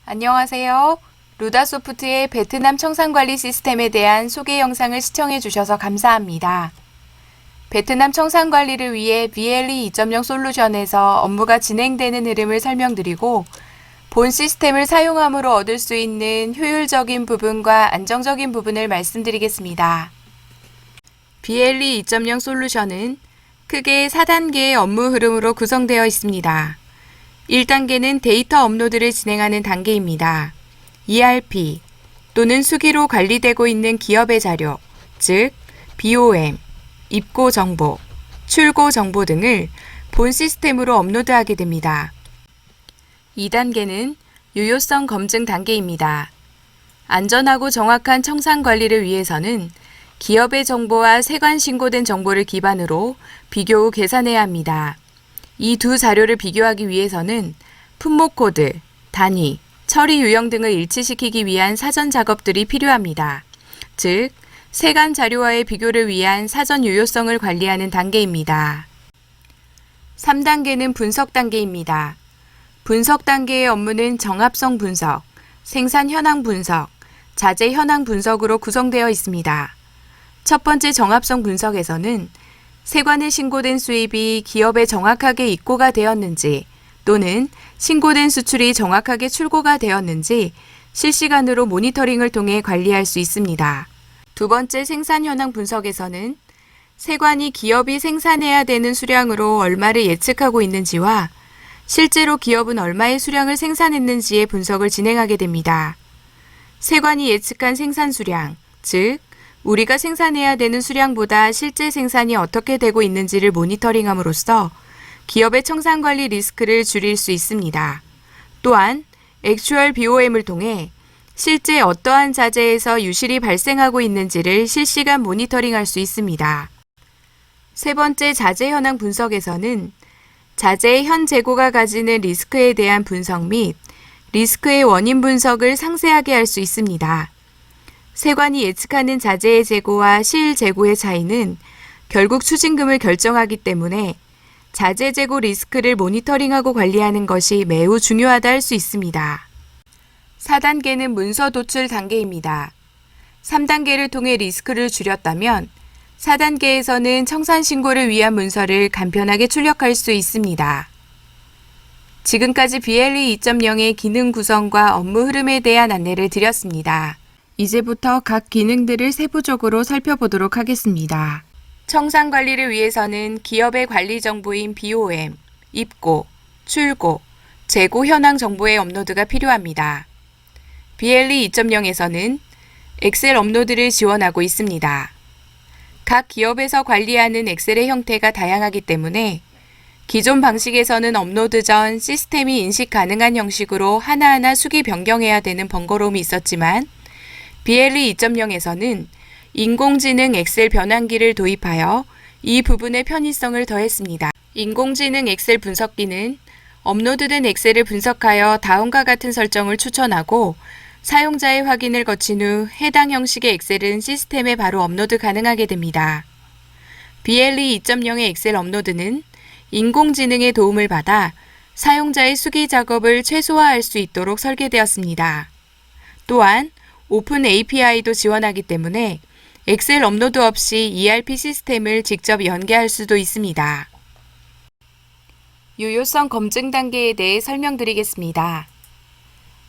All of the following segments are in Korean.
안녕하세요. 루다소프트의 베트남 청산관리 시스템에 대한 소개 영상을 시청해 주셔서 감사합니다. 베트남 청산관리를 위해 BLE 2.0 솔루션에서 업무가 진행되는 흐름을 설명드리고 본 시스템을 사용함으로 얻을 수 있는 효율적인 부분과 안정적인 부분을 말씀드리겠습니다. BLE 2.0 솔루션은 크게 4단계의 업무 흐름으로 구성되어 있습니다. 1단계는 데이터 업로드를 진행하는 단계입니다. ERP 또는 수기로 관리되고 있는 기업의 자료, 즉 BOM, 입고 정보, 출고 정보 등을 본 시스템으로 업로드하게 됩니다. 2단계는 유효성 검증 단계입니다. 안전하고 정확한 청산 관리를 위해서는 기업의 정보와 세관 신고된 정보를 기반으로 비교 후 계산해야 합니다. 이 두 자료를 비교하기 위해서는 품목 코드, 단위, 처리 유형 등을 일치시키기 위한 사전 작업들이 필요합니다. 즉, 세관 자료와의 비교를 위한 사전 유효성을 관리하는 단계입니다. 3단계는 분석 단계입니다. 분석 단계의 업무는 정합성 분석, 생산 현황 분석, 자재 현황 분석으로 구성되어 있습니다. 첫 번째 정합성 분석에서는 세관에 신고된 수입이 기업에 정확하게 입고가 되었는지 또는 신고된 수출이 정확하게 출고가 되었는지 실시간으로 모니터링을 통해 관리할 수 있습니다. 두 번째 생산 현황 분석에서는 세관이 기업이 생산해야 되는 수량으로 얼마를 예측하고 있는지와 실제로 기업은 얼마의 수량을 생산했는지의 분석을 진행하게 됩니다. 세관이 예측한 생산 수량, 즉 우리가 생산해야 되는 수량보다 실제 생산이 어떻게 되고 있는지를 모니터링함으로써 기업의 청산관리 리스크를 줄일 수 있습니다. 또한 액추얼 BOM을 통해 실제 어떠한 자재에서 유실이 발생하고 있는지를 실시간 모니터링할 수 있습니다. 세 번째 자재 현황 분석에서는 자재의 현 재고가 가지는 리스크에 대한 분석 및 리스크의 원인 분석을 상세하게 할 수 있습니다. 세관이 예측하는 자재의 재고와 실 재고의 차이는 결국 추징금을 결정하기 때문에 자재 재고 리스크를 모니터링하고 관리하는 것이 매우 중요하다 할 수 있습니다. 4단계는 문서 도출 단계입니다. 3단계를 통해 리스크를 줄였다면 4단계에서는 청산 신고를 위한 문서를 간편하게 출력할 수 있습니다. 지금까지 BLE 2.0의 기능 구성과 업무 흐름에 대한 안내를 드렸습니다. 이제부터 각 기능들을 세부적으로 살펴보도록 하겠습니다. 청산 관리를 위해서는 기업의 관리 정보인 BOM, 입고, 출고, 재고 현황 정보의 업로드가 필요합니다. BLE 2.0에서는 엑셀 업로드를 지원하고 있습니다. 각 기업에서 관리하는 엑셀의 형태가 다양하기 때문에 기존 방식에서는 업로드 전 시스템이 인식 가능한 형식으로 하나하나 수기 변경해야 되는 번거로움이 있었지만 BLE 2.0에서는 인공지능 엑셀 변환기를 도입하여 이 부분의 편의성을 더했습니다. 인공지능 엑셀 분석기는 업로드된 엑셀을 분석하여 다음과 같은 설정을 추천하고 사용자의 확인을 거친 후 해당 형식의 엑셀은 시스템에 바로 업로드 가능하게 됩니다. BLE 2.0의 엑셀 업로드는 인공지능의 도움을 받아 사용자의 수기 작업을 최소화할 수 있도록 설계되었습니다. 또한 오픈 API도 지원하기 때문에 엑셀 업로드 없이 ERP 시스템을 직접 연계할 수도 있습니다. 유효성 검증 단계에 대해 설명드리겠습니다.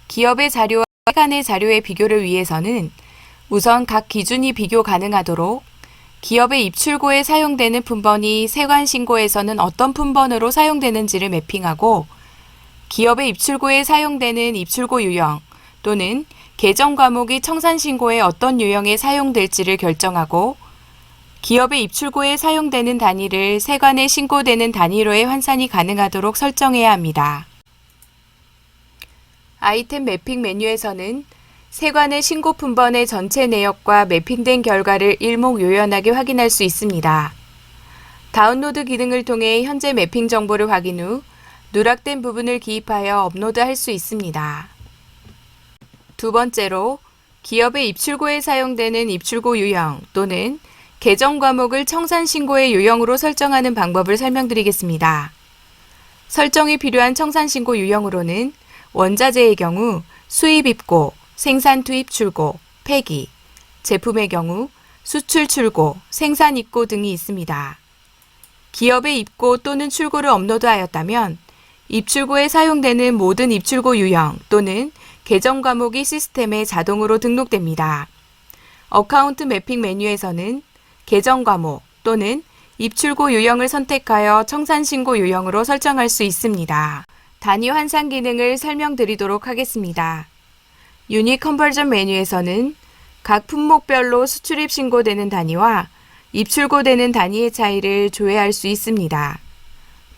기업의 자료와 세관의 자료의 비교를 위해서는 우선 각 기준이 비교 가능하도록 기업의 입출고에 사용되는 품번이 세관 신고에서는 어떤 품번으로 사용되는지를 매핑하고 기업의 입출고에 사용되는 입출고 유형 또는 계정 과목이 청산 신고에 어떤 유형에 사용될지를 결정하고 기업의 입출고에 사용되는 단위를 세관에 신고되는 단위로의 환산이 가능하도록 설정해야 합니다. 아이템 매핑 메뉴에서는 세관의 신고 품번의 전체 내역과 매핑된 결과를 일목요연하게 확인할 수 있습니다. 다운로드 기능을 통해 현재 매핑 정보를 확인 후 누락된 부분을 기입하여 업로드할 수 있습니다. 두 번째로 기업의 입출고에 사용되는 입출고 유형 또는 계정 과목을 청산 신고의 유형으로 설정하는 방법을 설명드리겠습니다. 설정이 필요한 청산 신고 유형으로는 원자재의 경우 수입 입고, 생산 투입 출고, 폐기, 제품의 경우 수출 출고, 생산 입고 등이 있습니다. 기업의 입고 또는 출고를 업로드하였다면 입출고에 사용되는 모든 입출고 유형 또는 계정 과목이 시스템에 자동으로 등록됩니다. 어카운트 매핑 메뉴에서는 계정 과목 또는 입출고 유형을 선택하여 청산 신고 유형으로 설정할 수 있습니다. 단위 환산 기능을 설명드리도록 하겠습니다. 유닛 컨버전 메뉴에서는 각 품목별로 수출입 신고되는 단위와 입출고되는 단위의 차이를 조회할 수 있습니다.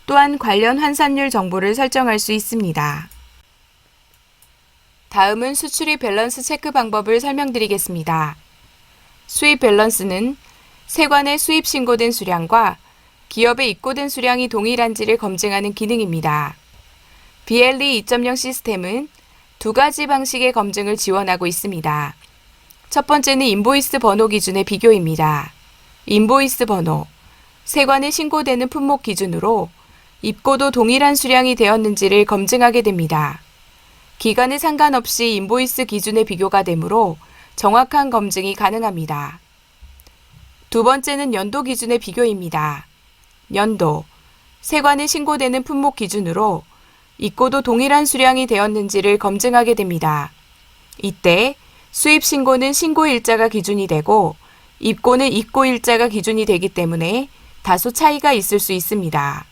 또한 관련 환산율 정보를 설정할 수 있습니다. 다음은 수출입 밸런스 체크 방법을 설명드리겠습니다. 수입 밸런스는 세관에 수입 신고된 수량과 기업에 입고된 수량이 동일한지를 검증하는 기능입니다. BLE 2.0 시스템은 두 가지 방식의 검증을 지원하고 있습니다. 첫 번째는 인보이스 번호 기준의 비교입니다. 인보이스 번호, 세관에 신고되는 품목 기준으로 입고도 동일한 수량이 되었는지를 검증하게 됩니다. 기간에 상관없이 인보이스 기준의 비교가 되므로 정확한 검증이 가능합니다. 두 번째는 연도 기준의 비교입니다. 연도, 세관에 신고되는 품목 기준으로 입고도 동일한 수량이 되었는지를 검증하게 됩니다. 이때 수입 신고는 신고 일자가 기준이 되고 입고는 입고 일자가 기준이 되기 때문에 다소 차이가 있을 수 있습니다.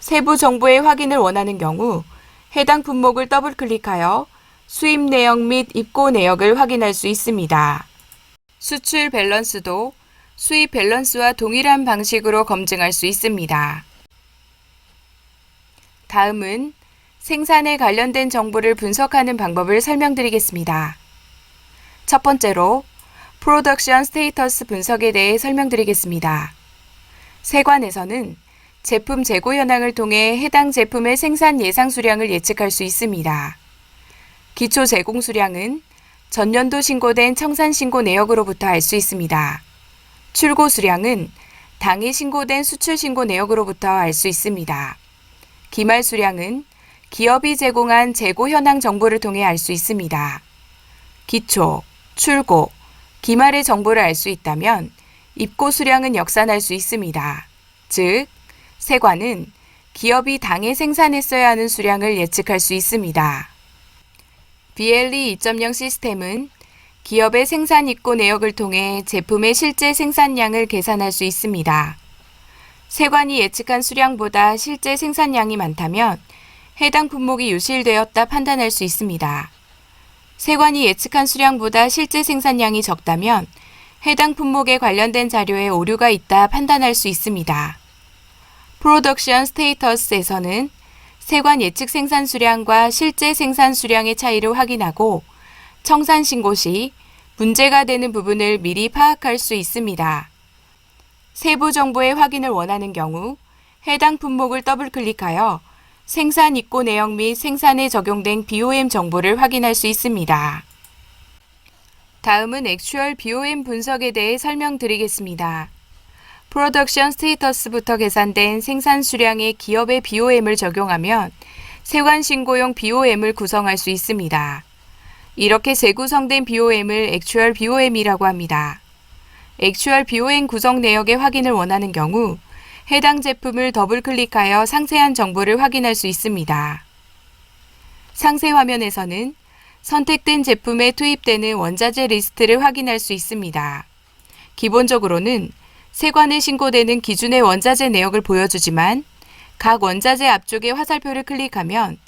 세부 정보의 확인을 원하는 경우 해당 품목을 더블 클릭하여 수입 내역 및 입고 내역을 확인할 수 있습니다. 수출 밸런스도 수입 밸런스와 동일한 방식으로 검증할 수 있습니다. 다음은 생산에 관련된 정보를 분석하는 방법을 설명드리겠습니다. 첫 번째로 프로덕션 스테이터스 분석에 대해 설명드리겠습니다. 세관에서는 제품 재고 현황을 통해 해당 제품의 생산 예상 수량을 예측할 수 있습니다. 기초 제공 수량은 전년도 신고된 청산 신고 내역으로부터 알 수 있습니다. 출고 수량은 당일 신고된 수출 신고 내역으로부터 알 수 있습니다. 기말 수량은 기업이 제공한 재고 현황 정보를 통해 알 수 있습니다. 기초, 출고, 기말의 정보를 알 수 있다면 입고 수량은 역산할 수 있습니다. 즉, 세관은 기업이 당해 생산했어야 하는 수량을 예측할 수 있습니다. BLE 2.0 시스템은 기업의 생산 입고 내역을 통해 제품의 실제 생산량을 계산할 수 있습니다. 세관이 예측한 수량보다 실제 생산량이 많다면 해당 품목이 유실되었다 판단할 수 있습니다. 세관이 예측한 수량보다 실제 생산량이 적다면 해당 품목에 관련된 자료에 오류가 있다 판단할 수 있습니다. 프로덕션 스테이터스에서는 세관 예측 생산 수량과 실제 생산 수량의 차이를 확인하고 청산 신고 시 문제가 되는 부분을 미리 파악할 수 있습니다. 세부 정보의 확인을 원하는 경우 해당 품목을 더블 클릭하여 생산 입고 내역 및 생산에 적용된 BOM 정보를 확인할 수 있습니다. 다음은 액추얼 BOM 분석에 대해 설명드리겠습니다. 프로덕션 스테이터스부터 계산된 생산 수량의 기업의 BOM을 적용하면 세관 신고용 BOM을 구성할 수 있습니다. 이렇게 재구성된 BOM을 액추얼 BOM이라고 합니다. 액추얼 BOM 구성 내역의 확인을 원하는 경우 해당 제품을 더블 클릭하여 상세한 정보를 확인할 수 있습니다. 상세 화면에서는 선택된 제품에 투입되는 원자재 리스트를 확인할 수 있습니다. 기본적으로는 세관에 신고되는 기준의 원자재 내역을 보여주지만 각 원자재 앞쪽의 화살표를 클릭하면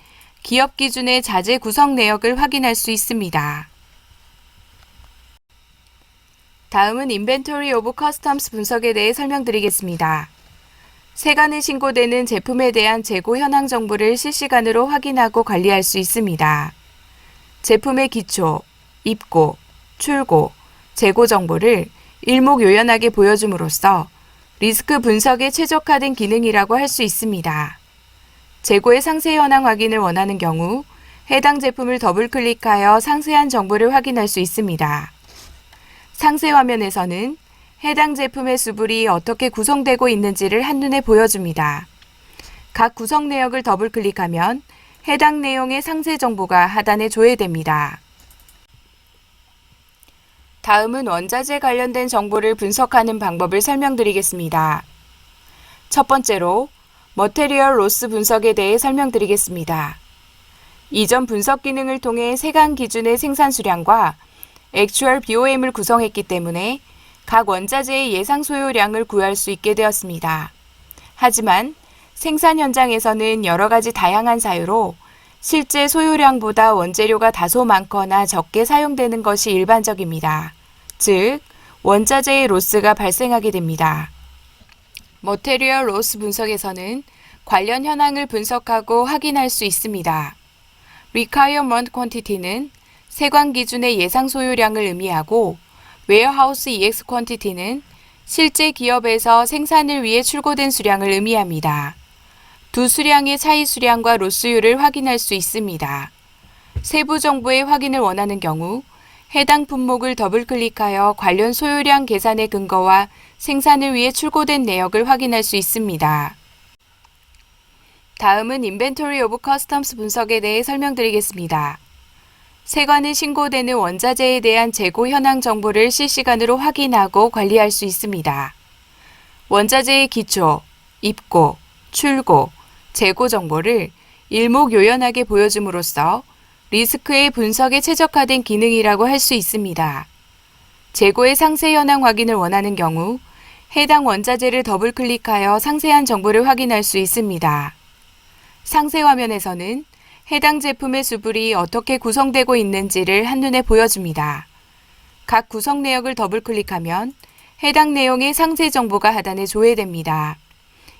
기업 기준의 자재 구성 내역을 확인할 수 있습니다. 다음은 인벤토리 오브 커스텀스 분석에 대해 설명드리겠습니다. 세관에 신고되는 제품에 대한 재고 현황 정보를 실시간으로 확인하고 관리할 수 있습니다. 제품의 기초, 입고, 출고, 재고 정보를 일목요연하게 보여줌으로써 리스크 분석에 최적화된 기능이라고 할 수 있습니다. 재고의 상세 현황 확인을 원하는 경우 해당 제품을 더블 클릭하여 상세한 정보를 확인할 수 있습니다. 상세 화면에서는 해당 제품의 수불이 어떻게 구성되고 있는지를 한눈에 보여줍니다. 각 구성 내역을 더블 클릭하면 해당 내용의 상세 정보가 하단에 조회됩니다. 다음은 원자재 관련된 정보를 분석하는 방법을 설명드리겠습니다. 첫 번째로 머테리얼 로스 분석에 대해 설명드리겠습니다. 이전 분석 기능을 통해 세관 기준의 생산 수량과 액추얼 BOM을 구성했기 때문에 각 원자재의 예상 소요량을 구할 수 있게 되었습니다. 하지만 생산 현장에서는 여러 가지 다양한 사유로 실제 소요량보다 원재료가 다소 많거나 적게 사용되는 것이 일반적입니다. 즉, 원자재의 로스가 발생하게 됩니다. 머테리얼 로스 분석에서는 관련 현황을 분석하고 확인할 수 있습니다. Requirement Quantity는 세관 기준의 예상 소요량을 의미하고 Warehouse EX Quantity는 실제 기업에서 생산을 위해 출고된 수량을 의미합니다. 두 수량의 차이 수량과 로스율을 확인할 수 있습니다. 세부 정보의 확인을 원하는 경우 해당 품목을 더블클릭하여 관련 소요량 계산의 근거와 생산을 위해 출고된 내역을 확인할 수 있습니다. 다음은 Inventory of Customs 분석에 대해 설명드리겠습니다. 세관에 신고되는 원자재에 대한 재고 현황 정보를 실시간으로 확인하고 관리할 수 있습니다. 원자재의 기초, 입고, 출고, 재고 정보를 일목요연하게 보여줌으로써 리스크의 분석에 최적화된 기능이라고 할 수 있습니다. 재고의 상세 현황 확인을 원하는 경우 해당 원자재를 더블클릭하여 상세한 정보를 확인할 수 있습니다. 상세 화면에서는 해당 제품의 수불이 어떻게 구성되고 있는지를 한눈에 보여줍니다. 각 구성 내역을 더블클릭하면 해당 내용의 상세 정보가 하단에 조회됩니다.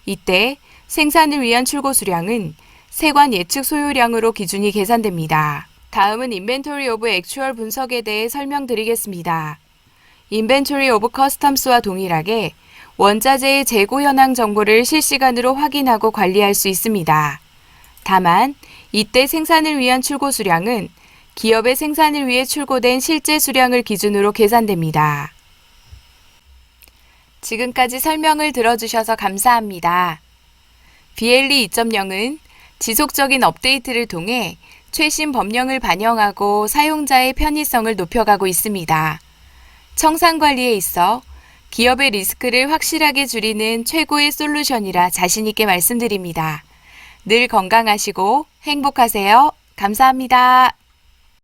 이때 생산을 위한 출고 수량은 세관 예측 소요량으로 기준이 계산됩니다. 다음은 Inventory of Actual 분석에 대해 설명드리겠습니다. Inventory of Customs와 동일하게 원자재의 재고 현황 정보를 실시간으로 확인하고 관리할 수 있습니다. 다만 이때 생산을 위한 출고 수량은 기업의 생산을 위해 출고된 실제 수량을 기준으로 계산됩니다. 지금까지 설명을 들어주셔서 감사합니다. BLE 2.0은 지속적인 업데이트를 통해 최신 법령을 반영하고 사용자의 편의성을 높여가고 있습니다. 청산 관리에 있어 기업의 리스크를 확실하게 줄이는 최고의 솔루션이라 자신 있게 말씀드립니다. 늘 건강하시고 행복하세요. 감사합니다.